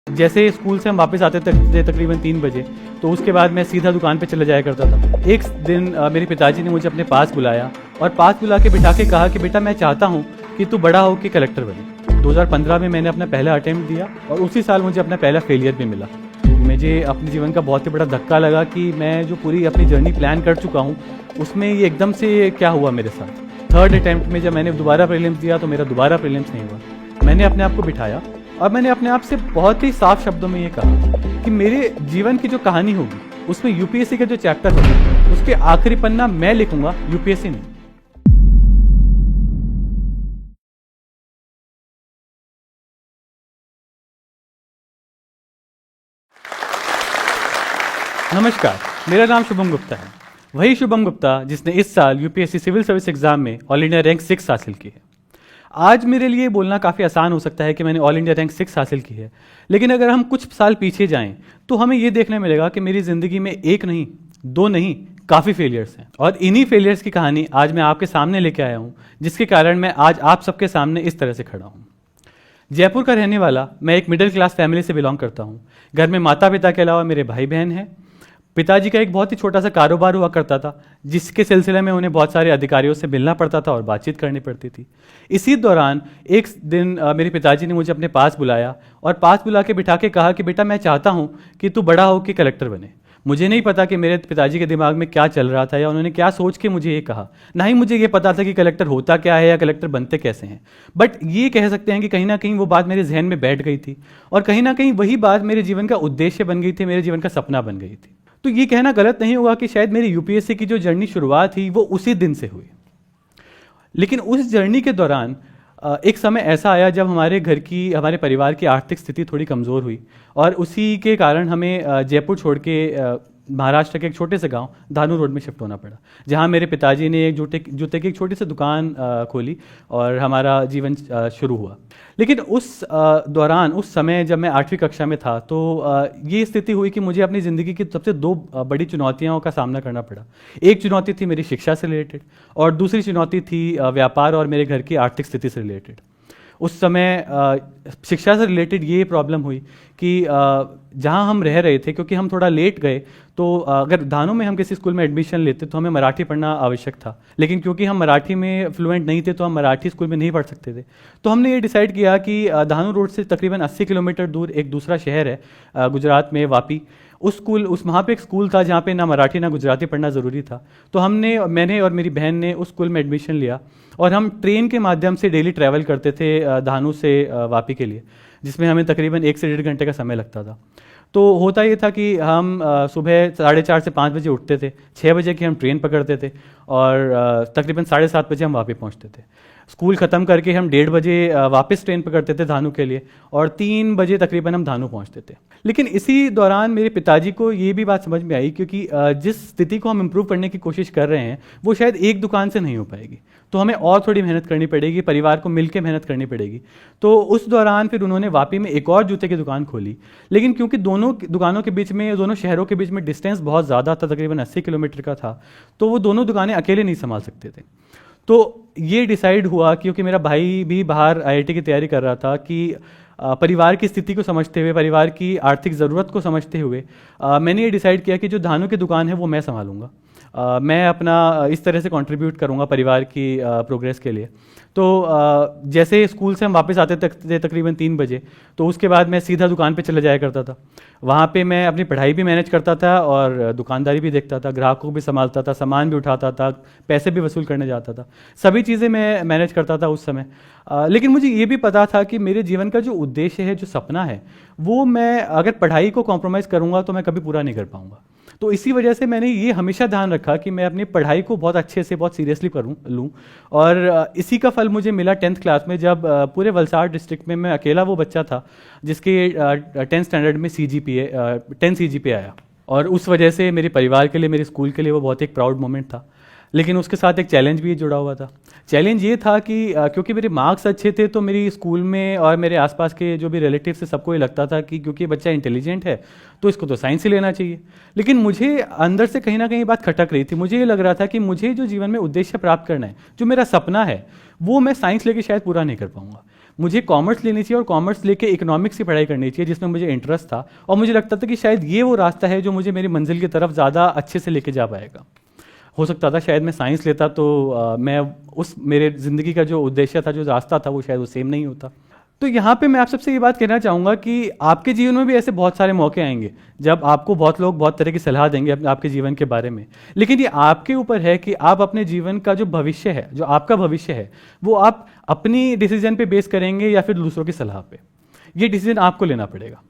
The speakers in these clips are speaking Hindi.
जैसे स्कूल से हम वापस आते थे तकरीबन 3 बजे, तो उसके बाद मैं सीधा दुकान पे चला जाया करता था। एक दिन मेरे पिताजी ने मुझे अपने पास बुलाया और पास बुला के बिठा के कहा कि बेटा मैं चाहता हूँ कि तू बड़ा हो के कलेक्टर बने। 2015 में मैंने अपना पहला अटेम्प्ट दिया और उसी साल मुझे अपना पहला फेलियर भी मिला। मुझे अपने जीवन का बहुत ही बड़ा धक्का लगा कि मैं जो पूरी अपनी जर्नी प्लान कर चुका हूँ उसमें ये एकदम से क्या हुआ मेरे साथ। थर्ड अटेम्प्ट में जब मैंने दोबारा प्रीलिम्स दिया तो मेरा दोबारा प्रीलिम्स नहीं हुआ। मैंने अपने आप को बिठाया और मैंने अपने आप से बहुत ही साफ शब्दों में ये कहा कि मेरे जीवन की जो कहानी होगी उसमें यूपीएससी का जो चैप्टर होगा उसके आखिरी पन्ना मैं लिखूंगा, यूपीएससी नहीं। नमस्कार, मेरा नाम शुभम गुप्ता है। वही शुभम गुप्ता जिसने इस साल यूपीएससी सिविल सर्विस एग्जाम में ऑल इंडिया रैंक 6 हासिल की है। आज मेरे लिए बोलना काफ़ी आसान हो सकता है कि मैंने ऑल इंडिया रैंक 6 हासिल की है, लेकिन अगर हम कुछ साल पीछे जाएं तो हमें ये देखने मिलेगा कि मेरी ज़िंदगी में एक नहीं, दो नहीं, काफ़ी फेलियर्स हैं। और इन्हीं फेलियर्स की कहानी आज मैं आपके सामने लेके आया हूँ, जिसके कारण मैं आज आप सबके सामने इस तरह से खड़ा हूँ। जयपुर का रहने वाला मैं एक मिडिल क्लास फैमिली से बिलोंग करता हूँ। घर में माता पिता के अलावा मेरे भाई बहन हैं। पिताजी का एक बहुत ही छोटा सा कारोबार हुआ करता था, जिसके सिलसिले में उन्हें बहुत सारे अधिकारियों से मिलना पड़ता था और बातचीत करनी पड़ती थी। इसी दौरान एक दिन मेरे पिताजी ने मुझे अपने पास बुलाया और पास बुला के बिठा के कहा कि बेटा मैं चाहता हूँ कि तू बड़ा हो के कलेक्टर बने। मुझे नहीं पता कि मेरे पिताजी के दिमाग में क्या चल रहा था या उन्होंने क्या सोच के मुझे ये कहा। ना ही मुझे ये पता था कि कलेक्टर होता क्या है या कलेक्टर बनते कैसे हैं। बट ये कह सकते हैं कि कहीं ना कहीं वो बात मेरे जहन में बैठ गई थी और कहीं ना कहीं वही बात मेरे जीवन का उद्देश्य बन गई थी, मेरे जीवन का सपना बन गई थी। तो ये कहना गलत नहीं होगा कि शायद मेरी यूपीएससी की जो जर्नी शुरुआत हुई वो उसी दिन से हुई। लेकिन उस जर्नी के दौरान एक समय ऐसा आया जब हमारे परिवार की आर्थिक स्थिति थोड़ी कमज़ोर हुई और उसी के कारण हमें जयपुर छोड़ के महाराष्ट्र के एक छोटे से गांव धानू रोड में शिफ्ट होना पड़ा, जहां मेरे पिताजी ने एक जूते की एक छोटी सी दुकान खोली और हमारा जीवन शुरू हुआ। लेकिन उस दौरान, उस समय जब मैं 8वीं कक्षा में था, तो ये स्थिति हुई कि मुझे अपनी ज़िंदगी की सबसे दो बड़ी चुनौतियों का सामना करना पड़ा। एक चुनौती थी मेरी शिक्षा से रिलेटेड और दूसरी चुनौती थी व्यापार और मेरे घर की आर्थिक स्थिति से रिलेटेड। उस समय शिक्षा से रिलेटेड ये प्रॉब्लम हुई कि जहाँ हम रह रहे थे, क्योंकि हम थोड़ा लेट गए, तो अगर धानू में हम किसी स्कूल में एडमिशन लेते तो हमें मराठी पढ़ना आवश्यक था। लेकिन क्योंकि हम मराठी में फ्लुएंट नहीं थे तो हम मराठी स्कूल में नहीं पढ़ सकते थे। तो हमने ये डिसाइड किया कि धानू रोड से तकरीबन 80 किलोमीटर दूर एक दूसरा शहर है गुजरात में, वापी। वहाँ पे एक स्कूल था जहाँ पे ना मराठी ना गुजराती पढ़ना ज़रूरी था। तो मैंने और मेरी बहन ने उस स्कूल में एडमिशन लिया और हम ट्रेन के माध्यम से डेली ट्रैवल करते थे धानू से वापी के लिए, जिसमें हमें तकरीबन 1 से 1.5 घंटे का समय लगता था। तो होता ये था कि हम सुबह 4:30 से 5 बजे उठते थे, 6 बजे की हम ट्रेन पकड़ते थे और तकरीबन 7:30 बजे हम वापस पहुंचते थे। स्कूल ख़त्म करके हम 1:30 बजे वापस ट्रेन पकड़ते थे धानू के लिए और 3 बजे तकरीबन हम धानू पहुंचते थे। लेकिन इसी दौरान मेरे पिताजी को ये भी बात समझ में आई, क्योंकि जिस स्थिति को हम इम्प्रूव करने की कोशिश कर रहे हैं वो शायद एक दुकान से नहीं हो पाएगी, तो हमें और थोड़ी मेहनत करनी पड़ेगी, परिवार को मिलकर मेहनत करनी पड़ेगी। तो उस दौरान फिर उन्होंने वापी में एक और जूते की दुकान खोली। लेकिन क्योंकि दोनों दुकानों के बीच में, दोनों शहरों के बीच में डिस्टेंस बहुत ज़्यादा था, तकरीबन 80 किलोमीटर का था, तो वो दोनों दुकानें अकेले नहीं संभाल सकते थे। तो ये डिसाइड हुआ, क्योंकि मेरा भाई भी बाहर आईआईटी की तैयारी कर रहा था, कि परिवार की स्थिति को समझते हुए, परिवार की आर्थिक ज़रूरत को समझते हुए मैंने ये डिसाइड किया कि जो धानों की दुकान है वो मैं संभालूंगा। मैं अपना इस तरह से कंट्रीब्यूट करूंगा परिवार की प्रोग्रेस के लिए। तो जैसे स्कूल से हम वापस आते थे तकरीबन 3 बजे, तो उसके बाद मैं सीधा दुकान पे चला जाया करता था। वहाँ पे मैं अपनी पढ़ाई भी मैनेज करता था और दुकानदारी भी देखता था, ग्राहकों को भी संभालता था, सामान भी उठाता था, पैसे भी वसूल करने जाता था। सभी चीज़ें मैं मैनेज करता था उस समय। लेकिन मुझे ये भी पता था कि मेरे जीवन का जो उद्देश्य है, जो सपना है, वो मैं अगर पढ़ाई को कॉम्प्रोमाइज़ करूँगा तो मैं कभी पूरा नहीं कर पाऊँगा। तो इसी वजह से मैंने ये हमेशा ध्यान रखा कि मैं अपनी पढ़ाई को बहुत अच्छे से, बहुत सीरियसली लूँ। और इसी का फल मुझे मिला 10th क्लास में, जब पूरे वलसाड़ डिस्ट्रिक्ट में मैं अकेला वो बच्चा था जिसके 10th स्टैंडर्ड में 10 CGPA आया। और उस वजह से मेरे परिवार के लिए, मेरे स्कूल के लिए वो बहुत एक प्राउड मोमेंट था। लेकिन उसके साथ एक चैलेंज भी जुड़ा हुआ था। चैलेंज ये था कि क्योंकि मेरे मार्क्स अच्छे थे तो मेरी स्कूल में और मेरे आसपास के जो भी रिलेटिव से सबको ये लगता था कि क्योंकि बच्चा इंटेलिजेंट है तो इसको तो साइंस ही लेना चाहिए। लेकिन मुझे अंदर से कहीं ना कहीं बात खटक रही थी। मुझे ये लग रहा था कि मुझे जो जीवन में उद्देश्य प्राप्त करना है, जो मेरा सपना है, वो मैं साइंस लेके शायद पूरा नहीं कर पाऊंगा। मुझे कॉमर्स लेनी चाहिए और कॉमर्स लेके इकोनॉमिक्स की पढ़ाई करनी चाहिए जिसमें मुझे इंटरेस्ट था, और मुझे लगता था कि शायद ये वो रास्ता है जो मुझे मेरी मंजिल की तरफ ज़्यादा अच्छे से लेके जा पाएगा। हो सकता था शायद मैं साइंस लेता तो मैं उस मेरे ज़िंदगी का जो उद्देश्य था, जो रास्ता था, वो शायद वो सेम नहीं होता। तो यहाँ पे मैं आप सबसे ये बात कहना चाहूँगा कि आपके जीवन में भी ऐसे बहुत सारे मौके आएंगे जब आपको बहुत लोग बहुत तरह की सलाह देंगे आपके जीवन के बारे में, लेकिन ये आपके ऊपर है कि आप अपने जीवन का जो भविष्य है, जो आपका भविष्य है, वो आप अपनी डिसीजन पे बेस करेंगे या फिर दूसरों की सलाह पे। ये डिसीजन आपको लेना पड़ेगा।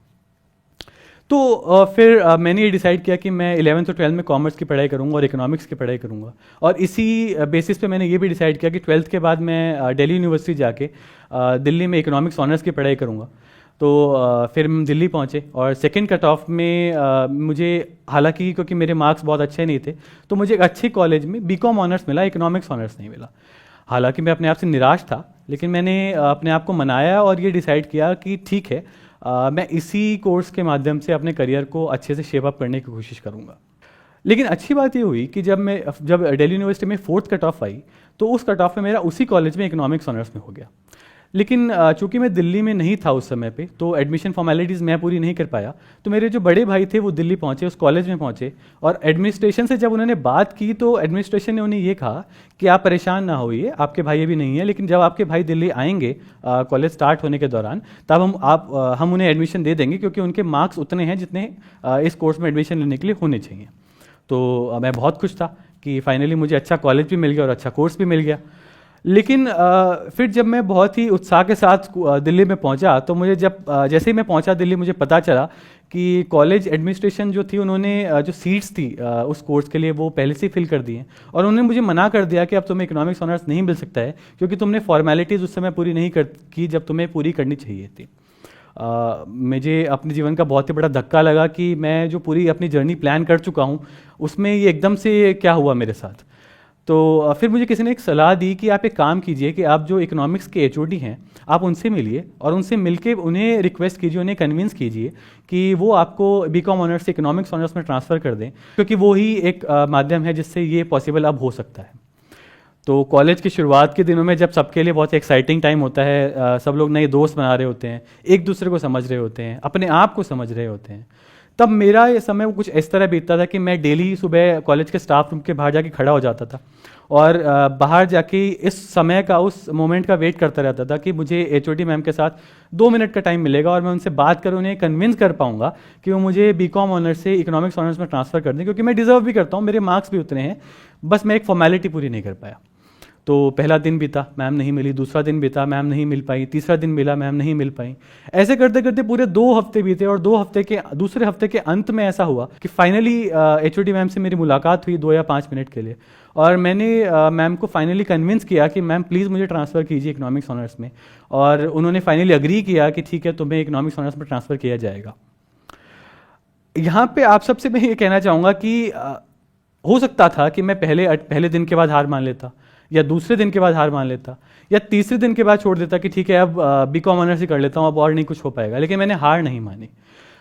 तो फिर मैंने ये डिसाइड किया कि मैं 11th और 12th में कॉमर्स की पढ़ाई करूंगा और इकोनॉमिक्स की पढ़ाई करूंगा, और इसी बेसिस पे मैंने ये भी डिसाइड किया कि 12th के बाद मैं दिल्ली यूनिवर्सिटी जाके दिल्ली में इकोनॉमिक्स ऑनर्स की पढ़ाई करूंगा। तो फिर हम दिल्ली पहुंचे और सेकंड कट ऑफ में मुझे, हालांकि क्योंकि मेरे मार्क्स बहुत अच्छे नहीं थे, तो मुझे एक अच्छे कॉलेज में बीकॉम ऑनर्स मिला, इकोनॉमिक्स ऑनर्स नहीं मिला। हालांकि मैं अपने आप से निराश था, लेकिन मैंने अपने आप को मनाया और ये डिसाइड किया कि ठीक है, मैं इसी कोर्स के माध्यम से अपने करियर को अच्छे से शेप अप करने की कोशिश करूँगा। लेकिन अच्छी बात ये हुई कि जब दिल्ली यूनिवर्सिटी में 4th कट ऑफ आई, तो उस कट ऑफ में मेरा उसी कॉलेज में इकोनॉमिक्स ऑनर्स में हो गया। लेकिन चूंकि मैं दिल्ली में नहीं था उस समय पे, तो एडमिशन फॉर्मेलिटीज़ मैं पूरी नहीं कर पाया। तो मेरे जो बड़े भाई थे वो दिल्ली पहुंचे, उस कॉलेज में पहुंचे, और एडमिनिस्ट्रेशन से जब उन्होंने बात की तो एडमिनिस्ट्रेशन ने उन्हें ये कहा कि आप परेशान ना होइए, आपके भाई अभी नहीं है, लेकिन जब आपके भाई दिल्ली आएंगे कॉलेज स्टार्ट होने के दौरान, तब हम उन्हें एडमिशन दे देंगे, क्योंकि उनके मार्क्स उतने हैं जितने इस कोर्स में एडमिशन लेने के लिए होने चाहिए। तो मैं बहुत खुश था कि फाइनली मुझे अच्छा कॉलेज भी मिल गया और अच्छा कोर्स भी मिल गया। लेकिन फिर जब मैं बहुत ही उत्साह के साथ दिल्ली में पहुंचा, तो मुझे जैसे ही मैं पहुंचा दिल्ली, मुझे पता चला कि कॉलेज एडमिनिस्ट्रेशन जो थी, उन्होंने जो सीट्स थी उस कोर्स के लिए वो पहले से ही फिल कर दी हैं, और उन्होंने मुझे मना कर दिया कि अब तुम्हें इकोनॉमिक्स ऑनर्स नहीं मिल सकता है, क्योंकि तुमने फॉर्मेलिटीज़ उस समय पूरी नहीं की जब तुम्हें पूरी करनी चाहिए थी। मुझे अपने जीवन का बहुत ही बड़ा धक्का लगा कि मैं जो पूरी अपनी जर्नी प्लान कर चुका हूँ, उसमें ये एकदम से क्या हुआ मेरे साथ। तो फिर मुझे किसी ने एक सलाह दी कि आप एक काम कीजिए कि आप जो इकोनॉमिक्स के एचओडी हैं, आप उनसे मिलिए और उनसे मिलके उन्हें रिक्वेस्ट कीजिए, उन्हें कन्विंस कीजिए कि वो आपको बीकॉम ऑनर्स से इकोनॉमिक्स ऑनर्स में ट्रांसफ़र कर दें, क्योंकि वो ही एक माध्यम है जिससे ये पॉसिबल अब हो सकता है। तो कॉलेज की शुरुआत के दिनों में जब सबके लिए बहुत एक्साइटिंग टाइम होता है, सब लोग नए दोस्त बना रहे होते हैं, एक दूसरे को समझ रहे होते हैं, अपने आप को समझ रहे होते हैं, तब मेरा ये समय कुछ इस तरह बीतता था कि मैं डेली सुबह कॉलेज के स्टाफ रूम के बाहर जाके खड़ा हो जाता था और बाहर जाके इस समय का, उस मोमेंट का वेट करता रहता था कि मुझे एचओडी मैम के साथ 2 मिनट का टाइम मिलेगा और मैं उनसे बात कर उन्हें कन्विंस कर पाऊंगा कि वो मुझे बीकॉम ऑनर्स से इकोनॉमिक्स ऑनर्स में ट्रांसफ़र कर दें, क्योंकि मैं डिज़र्व भी करता हूँ, मेरे मार्क्स भी उतने हैं, बस मैं एक फॉर्मेलिटी पूरी नहीं कर पाया। तो पहला दिन बीता, मैम नहीं मिली, दूसरा दिन बीता, मैम नहीं मिल पाई, तीसरा दिन मिला, मैम नहीं मिल पाई। ऐसे करते करते पूरे 2 हफ्ते बीते और दूसरे हफ्ते के अंत में ऐसा हुआ कि फाइनली एचओडी मैम से मेरी मुलाकात हुई 2 या 5 मिनट के लिए, और मैंने मैम को फाइनली कन्विंस किया कि मैम प्लीज़ मुझे ट्रांसफ़र कीजिए इकोनॉमिक्स ऑनर्स में, और उन्होंने फाइनली अग्री किया कि ठीक है, तुम्हें इकोनॉमिक्स ऑनर्स में ट्रांसफ़र किया जाएगा। यहाँ पे आप सबसे मैं ये कहना चाहूँगा कि हो सकता था कि मैं पहले दिन के बाद हार मान लेता, या दूसरे दिन के बाद हार मान लेता, या तीसरे दिन के बाद छोड़ देता कि ठीक है अब बीकॉम ऑनर्स ही कर लेता हूँ, अब और नहीं कुछ हो पाएगा। लेकिन मैंने हार नहीं मानी।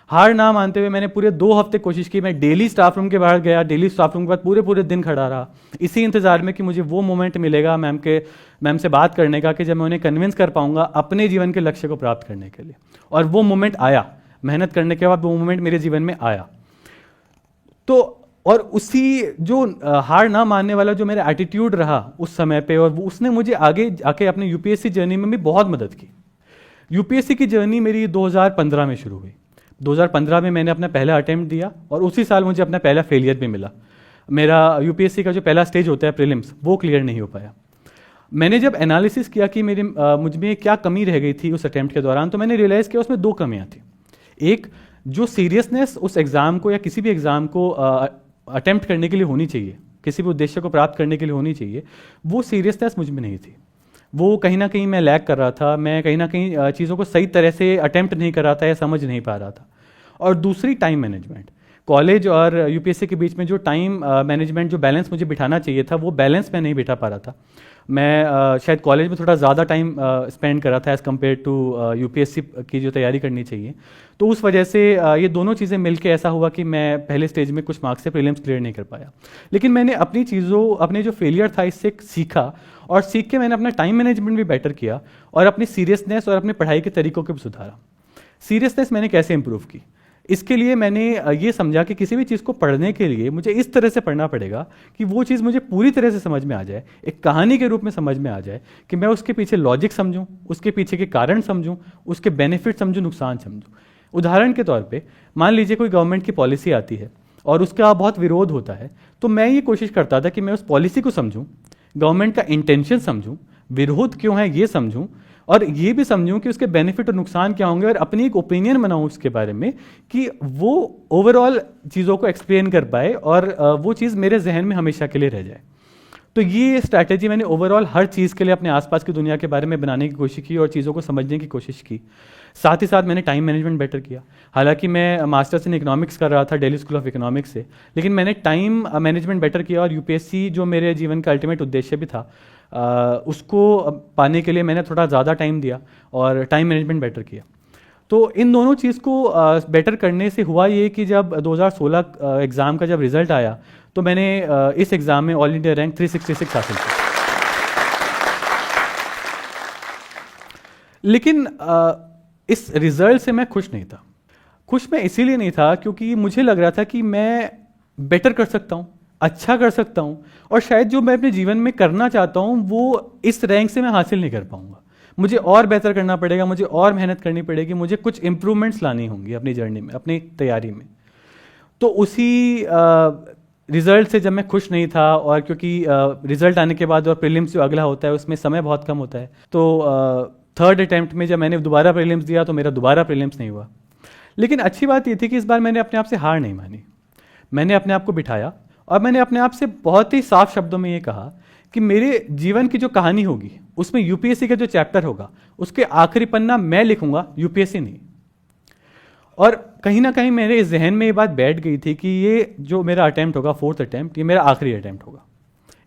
हार ना मानते हुए मैंने पूरे 2 हफ्ते कोशिश की। मैं डेली स्टाफ रूम के बाहर गया, डेली स्टाफ रूम के बाद पूरे दिन खड़ा रहा, इसी इंतजार में कि मुझे वो मोमेंट मिलेगा मैम से बात करने का कि जब मैं उन्हें कन्विंस कर पाऊंगा अपने जीवन के लक्ष्य को प्राप्त करने के लिए। और वो मोमेंट आया, मेहनत करने के बाद वो मोमेंट मेरे जीवन में आया। तो और उसी जो हार ना मानने वाला जो मेरा एटीट्यूड रहा उस समय पे, और उसने मुझे आगे आके अपने यूपीएससी जर्नी में भी बहुत मदद की। यूपीएससी की जर्नी मेरी 2015 में शुरू हुई। 2015 में मैंने अपना पहला अटेम्प्ट दिया और उसी साल मुझे अपना पहला फेलियर भी मिला। मेरा यूपीएससी का जो पहला स्टेज होता है प्रीलिम्स, वो क्लियर नहीं हो पाया। मैंने जब एनालिसिस किया कि मुझ में क्या कमी रह गई थी उस अटेम्प्ट के दौरान, तो मैंने रियलाइज़ किया उसमें 2 कमियाँ थी। एक, जो सीरियसनेस उस एग्ज़ाम को या किसी भी एग्ज़ाम को अटेम्प्ट करने के लिए होनी चाहिए, किसी भी उद्देश्य को प्राप्त करने के लिए होनी चाहिए, वो सीरियसनेस मुझ में नहीं थी। वो कहीं ना कहीं मैं लैग कर रहा था, मैं कहीं ना कहीं चीज़ों को सही तरह से अटेम्प्ट नहीं कर रहा था या समझ नहीं पा रहा था। और दूसरी, टाइम मैनेजमेंट। कॉलेज और यूपीएससी के बीच में जो टाइम मैनेजमेंट, जो बैलेंस मुझे बिठाना चाहिए था, वो बैलेंस मैं नहीं बिठा पा रहा था। मैं शायद कॉलेज में थोड़ा ज़्यादा टाइम स्पेंड कर रहा था एज़ कम्पेयर टू यूपीएससी की जो तैयारी करनी चाहिए। तो उस वजह से ये दोनों चीज़ें मिलके ऐसा हुआ कि मैं पहले स्टेज में कुछ मार्क्स से प्रीलिम्स क्लियर नहीं कर पाया। लेकिन मैंने अपने जो फेलियर था इससे सीखा, और सीख के मैंने अपना टाइम मैनेजमेंट भी बेटर किया और अपनी सीरियसनेस और अपनी पढ़ाई के तरीकों को भी सुधारा। सीरियसनेस मैंने कैसे इंप्रूव की? इसके लिए मैंने ये समझा कि किसी भी चीज़ को पढ़ने के लिए मुझे इस तरह से पढ़ना पड़ेगा कि वो चीज़ मुझे पूरी तरह से समझ में आ जाए, एक कहानी के रूप में समझ में आ जाए, कि मैं उसके पीछे लॉजिक समझूं, उसके पीछे के कारण समझूं, उसके बेनिफिट समझूं, नुकसान समझूं। उदाहरण के तौर पे मान लीजिए कोई गवर्नमेंट की पॉलिसी आती है और उसका बहुत विरोध होता है, तो मैं ये कोशिश करता था कि मैं उस पॉलिसी को समझूं, गवर्नमेंट का इंटेंशन समझूं, विरोध क्यों है ये समझूं, और ये भी समझूं कि उसके बेनिफिट और नुकसान क्या होंगे, और अपनी एक ओपिनियन बनाऊं उसके बारे में कि वो ओवरऑल चीज़ों को एक्सप्लेन कर पाए और वो चीज़ मेरे जहन में हमेशा के लिए रह जाए। तो ये स्ट्रैटेजी मैंने ओवरऑल हर चीज़ के लिए अपने आसपास की दुनिया के बारे में बनाने की कोशिश की और चीज़ों को समझने की कोशिश की। साथ ही साथ मैंने टाइम मैनेजमेंट बेटर किया। हालांकि मैं मास्टर्स इन इकोनॉमिक्स कर रहा था दिल्ली स्कूल ऑफ इकोनॉमिक्स से, लेकिन मैंने टाइम मैनेजमेंट बेटर किया और यूपीएससी जो मेरे जीवन का अल्टीमेट उद्देश्य भी था उसको पाने के लिए मैंने थोड़ा ज़्यादा टाइम दिया और टाइम मैनेजमेंट बेटर किया। तो इन दोनों चीज़ को बेटर करने से हुआ ये कि जब 2016 एग्ज़ाम का जब रिज़ल्ट आया तो मैंने इस एग्ज़ाम में ऑल इंडिया रैंक 366 हासिल किया। लेकिन इस रिज़ल्ट से मैं खुश नहीं था। खुश मैं इसीलिए नहीं था क्योंकि मुझे लग रहा था कि मैं बेटर कर सकता हूँ, अच्छा कर सकता हूँ, और शायद जो मैं अपने जीवन में करना चाहता हूँ वो इस रैंक से मैं हासिल नहीं कर पाऊँगा। मुझे और बेहतर करना पड़ेगा, मुझे और मेहनत करनी पड़ेगी, मुझे कुछ इम्प्रूवमेंट्स लानी होंगी अपनी जर्नी में, अपनी तैयारी में। तो उसी रिज़ल्ट से जब मैं खुश नहीं था, और क्योंकि रिज़ल्ट आने के बाद और प्रीलिम्स जो अगला होता है उसमें समय बहुत कम होता है, तो थर्ड अटैम्प्ट में जब मैंने दोबारा प्रीलिम्स दिया तो मेरा दोबारा प्रीलिम्स नहीं हुआ। लेकिन अच्छी बात ये थी कि इस बार मैंने अपने आप से हार नहीं मानी। मैंने अपने आप को बिठाया और मैंने अपने आप से बहुत ही साफ शब्दों में ये कहा कि मेरे जीवन की जो कहानी होगी उसमें यूपीएससी का जो चैप्टर होगा उसके आखिरी पन्ना मैं लिखूंगा, यूपीएससी नहीं। और कहीं ना कहीं मेरे जहन में ये बात बैठ गई थी कि ये जो मेरा अटैम्प्ट होगा, फोर्थ अटैम्प्ट, ये मेरा आखिरी अटैम्प्ट होगा।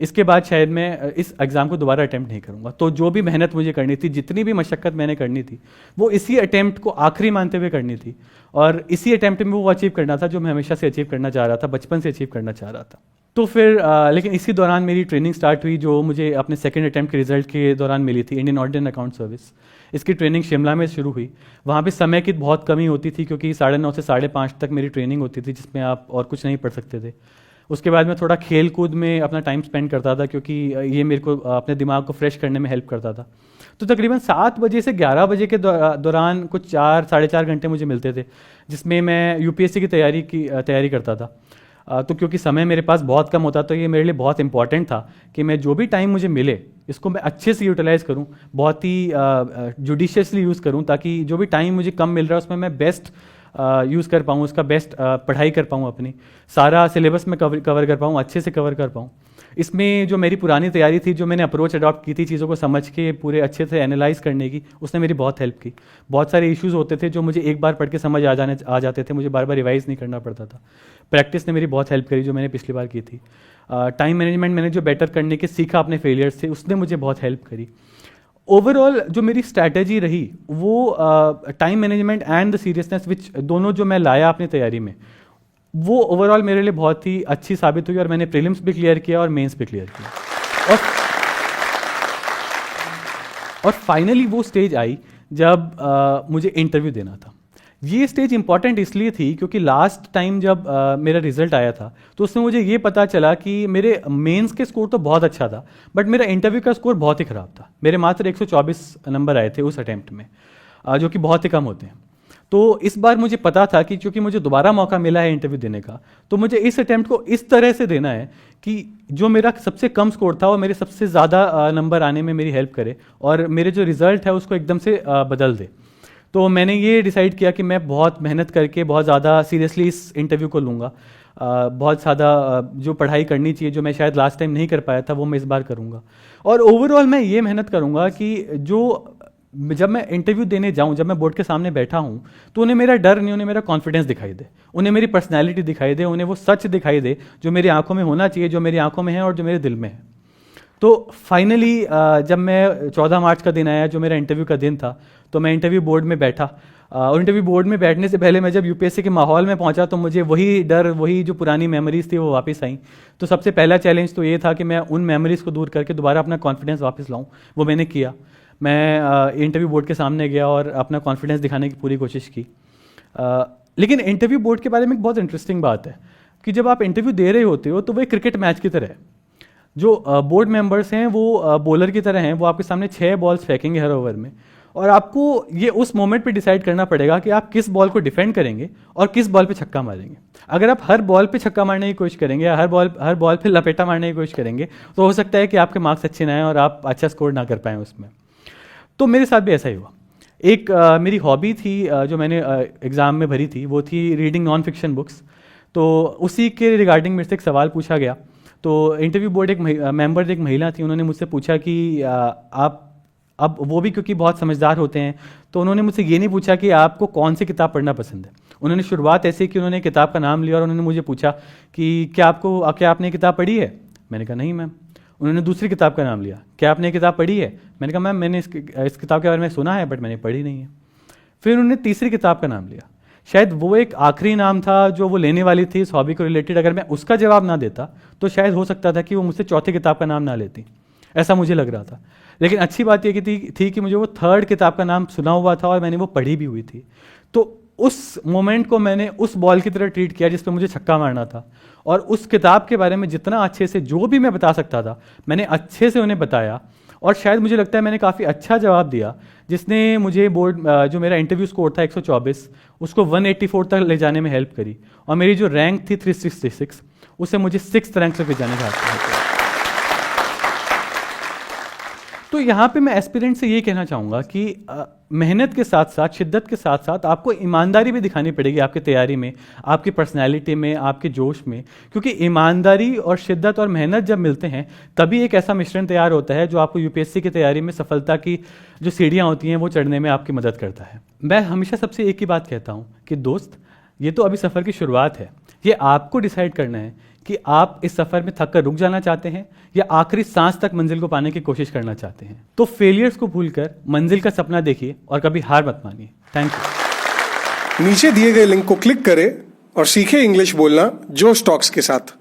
इसके बाद शायद मैं इस एग्ज़ाम को दोबारा अटैम्प्ट नहीं करूंगा। तो जो भी मेहनत मुझे करनी थी, जितनी भी मशक्क़त मैंने करनी थी, वो इसी अटैम्प्ट को आखिरी मानते हुए करनी थी, और इसी अटैम्प्ट में वो अचीव करना था जो मैं हमेशा से अचीव करना चाह रहा था, बचपन से अचीव करना चाह रहा था। तो फिर लेकिन इसी दौरान मेरी ट्रेनिंग स्टार्ट हुई जो मुझे अपने सेकंड अटैम्प्ट के रिजल्ट के दौरान मिली थी, Indian audit and account service. इसकी ट्रेनिंग शिमला में शुरू हुई। वहाँ पे समय की बहुत कमी होती थी क्योंकि 9:30 से 5:30 तक मेरी ट्रेनिंग होती थी, जिसमें आप और कुछ नहीं पढ़ सकते थे। उसके बाद मैं थोड़ा खेल कूद में अपना टाइम स्पेंड करता था क्योंकि ये मेरे को अपने दिमाग को फ्रेश करने में हेल्प करता था। तो तकरीबन 7 बजे से 11 बजे के दौरान कुछ 4-4.5 घंटे मुझे मिलते थे, जिसमें मैं यूपीएससी की तैयारी करता था। तो क्योंकि समय मेरे पास बहुत कम होता तो ये मेरे लिए बहुत इंपॉर्टेंट था कि मैं जो भी टाइम मुझे मिले इसको मैं अच्छे से यूटिलाइज़ करूं, बहुत ही जुडिशियसली यूज़ करूं, ताकि जो भी टाइम मुझे कम मिल रहा है उसमें मैं बेस्ट यूज़ कर पाऊँ, उसका बेस्ट पढ़ाई कर पाऊँ, अपनी सारा सिलेबस में कवर कर पाऊँ, अच्छे से कवर कर पाऊँ। इसमें जो मेरी पुरानी तैयारी थी, जो मैंने अप्रोच अडॉप्ट की थी चीज़ों को समझ के पूरे अच्छे से एनालाइज करने की, उसने मेरी बहुत हेल्प की। बहुत सारे इश्यूज़ होते थे जो मुझे एक बार पढ़ के समझ आ जाते थे, मुझे बार बार रिवाइज़ नहीं करना पड़ता था। प्रैक्टिस ने मेरी बहुत हेल्प करी जो मैंने पिछली बार की थी। टाइम मैनेजमेंट मैंने जो बेटर करने के सीखा अपने फेलियर्स से, उसने मुझे बहुत हेल्प करी। ओवरऑल जो मेरी स्ट्रैटेजी रही वो time management and the seriousness which दोनों जो मैं लाया अपनी तैयारी में, वो ओवरऑल मेरे लिए बहुत ही अच्छी साबित हुई, और मैंने प्रीलिम्स भी क्लियर किया और मेंस भी क्लियर किया। और फाइनली वो स्टेज आई जब मुझे इंटरव्यू देना था। ये स्टेज इंपॉर्टेंट इसलिए थी क्योंकि लास्ट टाइम जब मेरा रिजल्ट आया था तो उसमें मुझे ये पता चला कि मेरे मेंस के स्कोर तो बहुत अच्छा था, बट मेरा इंटरव्यू का स्कोर बहुत ही ख़राब था। मेरे मात्र 124 नंबर आए थे उस अटैम्प्ट में, जो कि बहुत ही कम होते हैं। तो इस बार मुझे पता था कि चूंकि मुझे दोबारा मौका मिला है इंटरव्यू देने का, तो मुझे इस अटैम्प्ट को इस तरह से देना है कि जो मेरा सबसे कम स्कोर था वो मेरे सबसे ज़्यादा नंबर आने में मेरी हेल्प करे, और मेरे जो रिज़ल्ट है उसको एकदम से बदल दे। तो मैंने ये डिसाइड किया कि मैं बहुत मेहनत करके बहुत ज़्यादा सीरियसली इस इंटरव्यू को लूँगा। बहुत ज़्यादा जो पढ़ाई करनी चाहिए, जो मैं शायद लास्ट टाइम नहीं कर पाया था, वो मैं इस बार करूँगा। और ओवरऑल मैं ये मेहनत करूँगा कि जब मैं इंटरव्यू देने जाऊँ, जब मैं बोर्ड के सामने बैठा हूँ, तो उन्हें मेरा डर नहीं, उन्हें मेरा कॉन्फिडेंस दिखाई दे, उन्हें मेरी पर्सनैलिटी दिखाई दे, उन्हें वो सच दिखाई दे जो मेरी आंखों में होना चाहिए, जो मेरी आंखों में है और जो मेरे दिल में है। तो फाइनली जब मैं 14 मार्च का दिन आया, जो मेरा इंटरव्यू का दिन था, तो मैं इंटरव्यू बोर्ड में बैठा। और इंटरव्यू बोर्ड में बैठने से पहले मैं जब यूपीएससी के माहौल में पहुंचा तो मुझे वही डर, वही जो पुरानी मेमोरीज थी वो वापस आई। तो सबसे पहला चैलेंज तो ये था कि मैं उन मेमोरीज को दूर करके दोबारा अपना कॉन्फिडेंस वापस लाऊं। वो मैंने किया। मैं इंटरव्यू बोर्ड के सामने गया और अपना कॉन्फिडेंस दिखाने की पूरी कोशिश की। लेकिन इंटरव्यू बोर्ड के बारे में एक बहुत इंटरेस्टिंग बात है कि जब आप इंटरव्यू दे रहे होते हो तो वो एक क्रिकेट मैच की तरह है। जो बोर्ड मेंबर्स हैं वो बॉलर की तरह हैं, वो आपके सामने 6 बॉल्स फेंकेंगे हर ओवर में, और आपको ये उस मोमेंट पे डिसाइड करना पड़ेगा कि आप किस बॉल को डिफेंड करेंगे और किस बॉल पे छक्का मारेंगे। अगर आप हर बॉल पे छक्का मारने की कोशिश करेंगे या हर बॉल पे लपेटा मारने की कोशिश करेंगे तो हो सकता है कि आपके मार्क्स अच्छे ना आए और आप अच्छा स्कोर ना कर पाएँ उसमें। तो मेरे साथ भी ऐसा ही हुआ। एक मेरी हॉबी थी जो मैंने एग्ज़ाम में भरी थी, वो थी रीडिंग नॉन फिक्शन बुक्स। तो उसी के रिगार्डिंग मेरे से एक सवाल पूछा गया। तो इंटरव्यू बोर्ड एक मेंबर एक महिला थी, उन्होंने मुझसे पूछा कि आप, अब वो भी क्योंकि बहुत समझदार होते हैं, तो उन्होंने मुझसे ये नहीं पूछा कि आपको कौन सी किताब पढ़ना पसंद है। उन्होंने शुरुआत ऐसे कि उन्होंने किताब का नाम लिया और उन्होंने मुझे पूछा कि क्या आपने किताब पढ़ी है। मैंने कहा नहीं मैम। उन्होंने दूसरी किताब का नाम लिया, क्या आपने किताब पढ़ी है। मैंने कहा मैम मैंने इस किताब के बारे में सुना है बट मैंने पढ़ी नहीं है। फिर उन्होंने तीसरी किताब का नाम लिया। शायद वो एक आखिरी नाम था जो वो लेने वाली थी इस हॉबी को रिलेटेड। अगर मैं उसका जवाब ना देता तो शायद हो सकता था कि वो मुझसे चौथी किताब का नाम ना लेती, ऐसा मुझे लग रहा था। लेकिन अच्छी बात ये थी कि मुझे वो थर्ड किताब का नाम सुना हुआ था और मैंने वो पढ़ी भी हुई थी। तो उस मोमेंट को मैंने उस बॉल की तरह ट्रीट किया जिस पे मुझे छक्का मारना था, और उस किताब के बारे में जितना अच्छे से जो भी मैं बता सकता था मैंने अच्छे से उन्हें बताया, और शायद मुझे लगता है मैंने काफ़ी अच्छा जवाब दिया, जिसने मुझे बोर्ड जो मेरा इंटरव्यू स्कोर था 124 उसको 184 तक ले जाने में हेल्प करी, और मेरी जो रैंक थी 366 उसे मुझे 6th रैंक तक ले जाने का हाथ। तो यहाँ पे मैं एस्पिरेंट से ये कहना चाहूँगा कि मेहनत के साथ साथ, शिद्दत के साथ साथ आपको ईमानदारी भी दिखानी पड़ेगी आपकी तैयारी में, आपकी पर्सनैलिटी में, आपके जोश में, क्योंकि ईमानदारी और शिद्दत और मेहनत जब मिलते हैं तभी एक ऐसा मिश्रण तैयार होता है जो आपको यूपीएससी की तैयारी में सफलता की जो सीढ़ियाँ होती हैं वो चढ़ने में आपकी मदद करता है। मैं हमेशा सबसे एक ही बात कहता हूँ कि दोस्त, ये तो अभी सफ़र की शुरुआत है। ये आपको डिसाइड करना है कि आप इस सफ़र में थक कर रुक जाना चाहते हैं या आखिरी सांस तक मंजिल को पाने की कोशिश करना चाहते हैं। तो फेलियर्स को भूलकर मंजिल का सपना देखिए और कभी हार मत मानिए। Thank you. नीचे दिए गए लिंक को क्लिक करें और सीखें इंग्लिश बोलना जोश टॉक्स के साथ।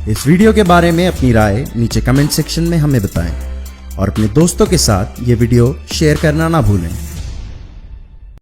इस वीडियो के बारे में अपनी राय नीचे कमेंट सेक्शन में हमें बताएं और अपने दोस्तों के साथ ये वीडियो शेयर करना ना भूलें।